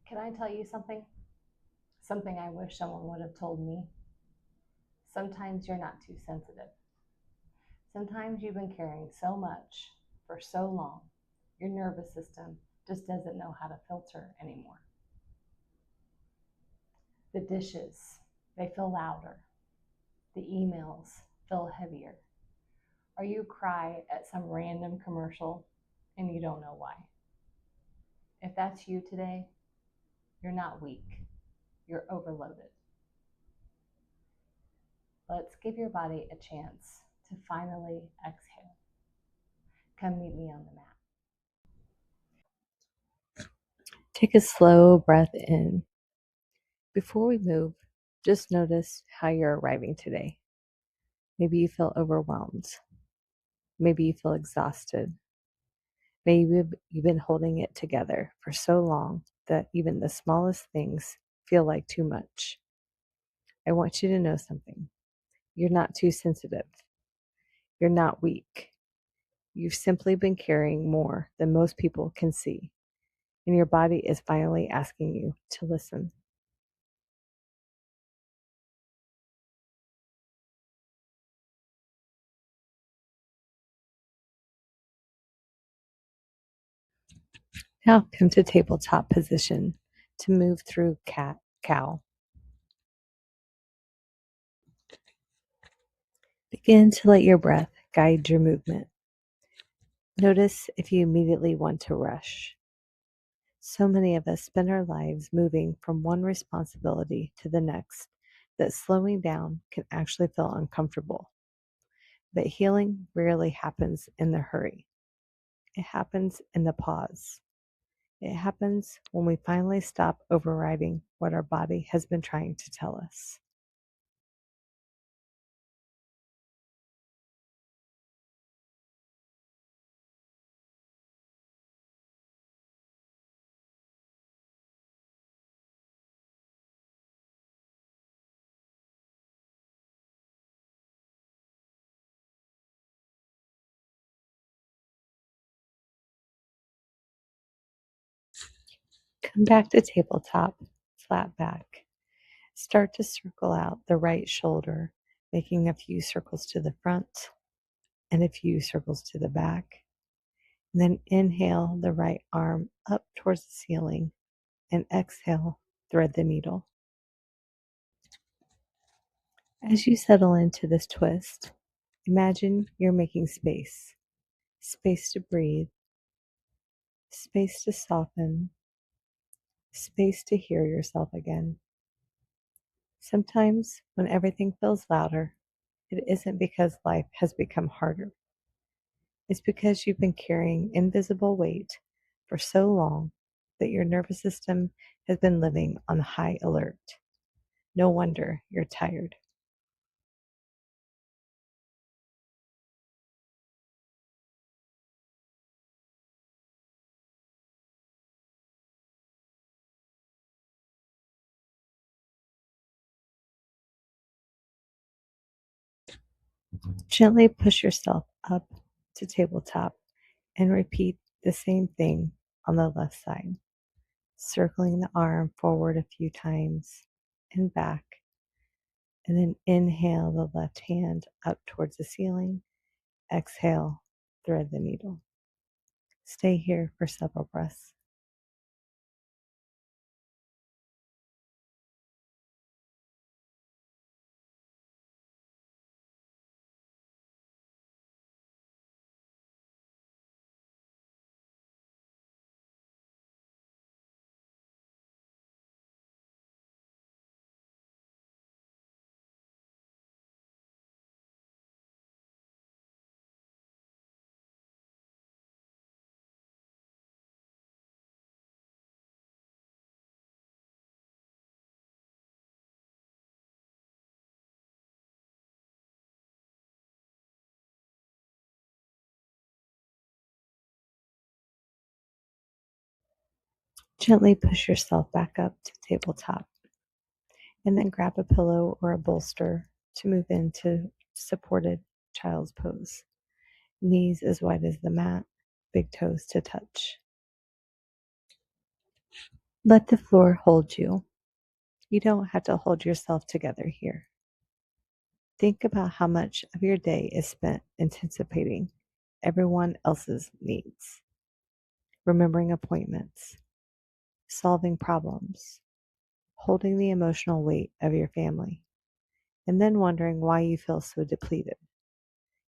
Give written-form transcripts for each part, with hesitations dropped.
Can I tell you something? Something I wish someone would have told me. Sometimes you're not too sensitive. Sometimes you've been carrying so much for so long, your nervous system just doesn't know how to filter anymore. The dishes, they feel louder. The emails feel heavier. Or you cry at some random commercial and you don't know why. If that's you today, you're not weak, you're overloaded. Let's give your body a chance to finally exhale. Come meet me on the mat. Take a slow breath in. Before we move, just notice how you're arriving today. Maybe you feel overwhelmed. Maybe you feel exhausted. Maybe you've been holding it together for so long that even the smallest things feel like too much. I want you to know something. You're not too sensitive. You're not weak. You've simply been carrying more than most people can see, and your body is finally asking you to listen. Now come to tabletop position to move through cat cow. Begin to let your breath guide your movement. Notice if you immediately want to rush. So many of us spend our lives moving from one responsibility to the next that slowing down can actually feel uncomfortable. But healing rarely happens in the hurry. It happens in the pause. It happens when we finally stop overriding what our body has been trying to tell us. Come back to tabletop, flat back. Start to circle out the right shoulder, making a few circles to the front and a few circles to the back. And then inhale the right arm up towards the ceiling and exhale, thread the needle. As you settle into this twist, imagine you're making space, space to breathe, space to soften, space to hear yourself again. Sometimes when everything feels louder, it isn't because life has become harder. It's because you've been carrying invisible weight for so long that your nervous system has been living on high alert. No wonder you're tired. Gently push yourself up to tabletop and repeat the same thing on the left side, circling the arm forward a few times and back, and then inhale the left hand up towards the ceiling. Exhale, thread the needle. Stay here for several breaths. Gently push yourself back up to tabletop and then grab a pillow or a bolster to move into supported child's pose. Knees as wide as the mat, big toes to touch. Let the floor hold you. You don't have to hold yourself together here. Think about how much of your day is spent anticipating everyone else's needs, remembering appointments, solving problems, holding the emotional weight of your family, and then wondering why you feel so depleted.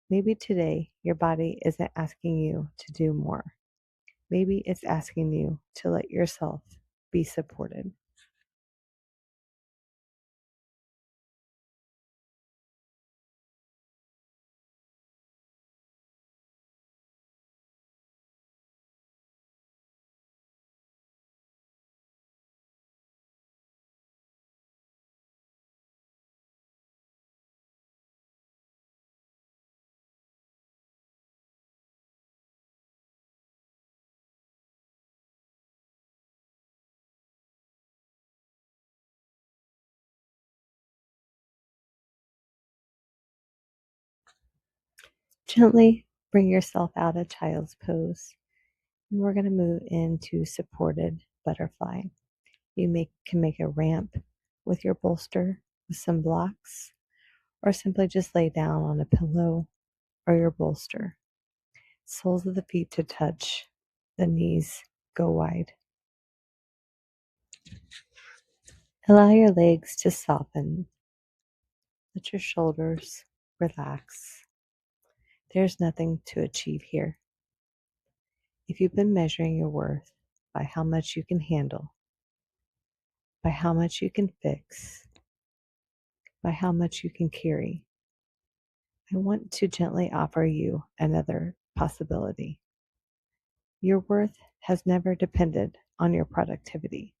Maybe today your body isn't asking you to do more. Maybe it's asking you to let yourself be supported. Gently bring yourself out of child's pose, and we're going to move into supported butterfly. Can make a ramp with your bolster with some blocks, or simply just lay down on a pillow or your bolster. Soles of the feet to touch, the knees go wide. Allow your legs to soften. Let your shoulders relax. There's nothing to achieve here. If you've been measuring your worth by how much you can handle, by how much you can fix, by how much you can carry, I want to gently offer you another possibility. Your worth has never depended on your productivity.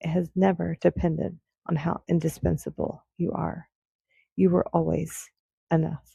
It has never depended on how indispensable you are. You were always enough.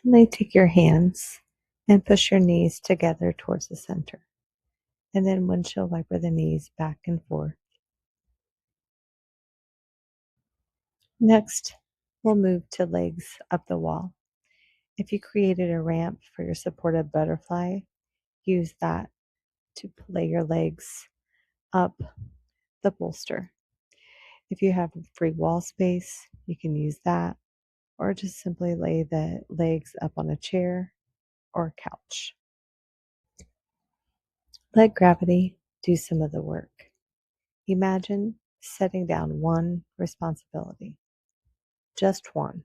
Gently take your hands and push your knees together towards the center. And then windshield wiper the knees back and forth. Next, we'll move to legs up the wall. If you created a ramp for your supported butterfly, use that to lay your legs up the bolster. If you have free wall space, you can use that, or just simply lay the legs up on a chair or a couch. Let gravity do some of the work. Imagine setting down one responsibility, just one.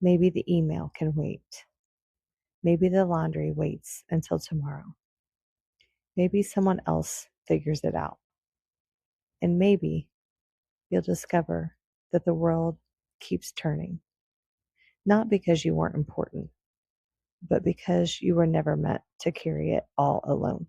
Maybe the email can wait. Maybe the laundry waits until tomorrow. Maybe someone else figures it out. And maybe you'll discover that the world keeps turning, not because you weren't important, but because you were never meant to carry it all alone.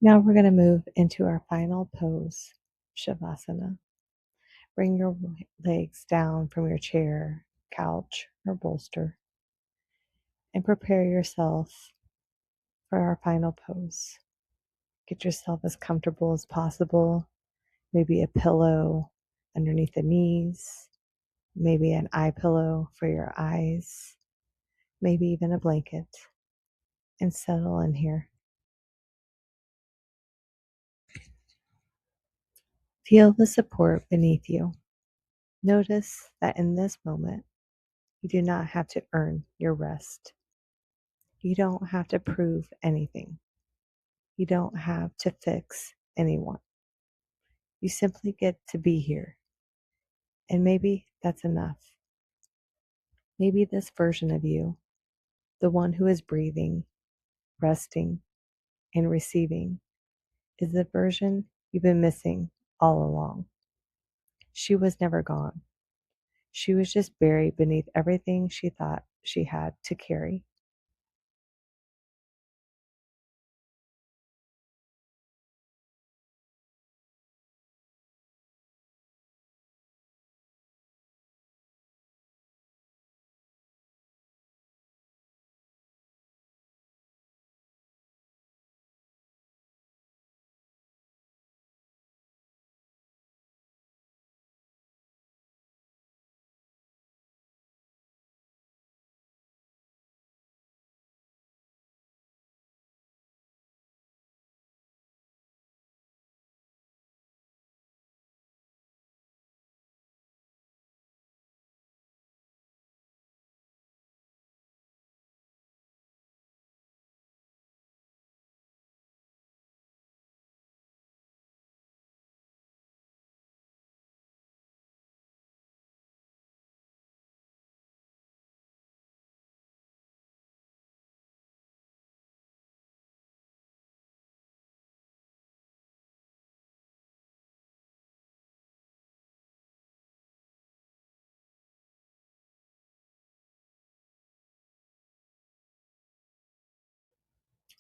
Now we're going to move into our final pose, Shavasana. Bring your legs down from your chair, couch, or bolster, and prepare yourself for our final pose. Get yourself as comfortable as possible. Maybe a pillow underneath the knees, maybe an eye pillow for your eyes, maybe even a blanket. and settle in here. Feel the support beneath you. Notice that in this moment, you do not have to earn your rest. You don't have to prove anything. You don't have to fix anyone. You simply get to be here. And maybe that's enough. Maybe this version of you, the one who is breathing, resting, and receiving, is the version you've been missing all along. She was never gone. She was just buried beneath everything she thought she had to carry.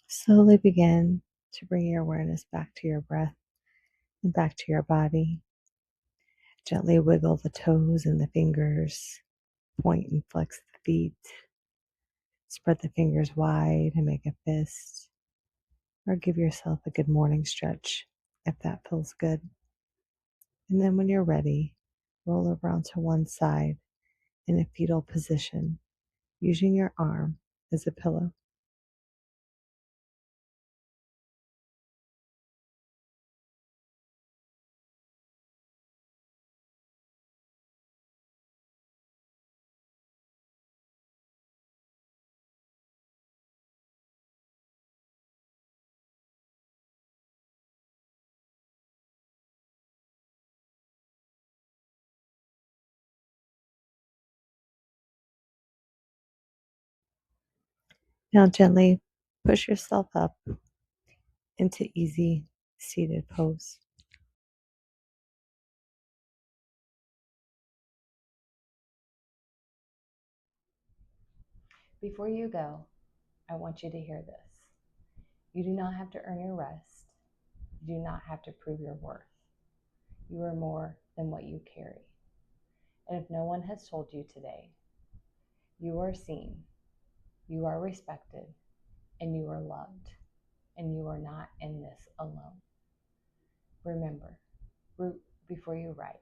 Slowly begin to bring your awareness back to your breath and back to your body. Gently wiggle the toes and the fingers, point and flex the feet. Spread the fingers wide and make a fist, or give yourself a good morning stretch if that feels good. And then when you're ready, roll over onto one side in a fetal position, using your arm as a pillow. Now gently push yourself up into easy seated pose. Before you go, I want you to hear this. You do not have to earn your rest. You do not have to prove your worth. You are more than what you carry. And if no one has told you today, you are seen, you are respected, and you are loved, and you are not in this alone. Remember, root before you rise.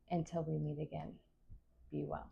Until we meet again, be well.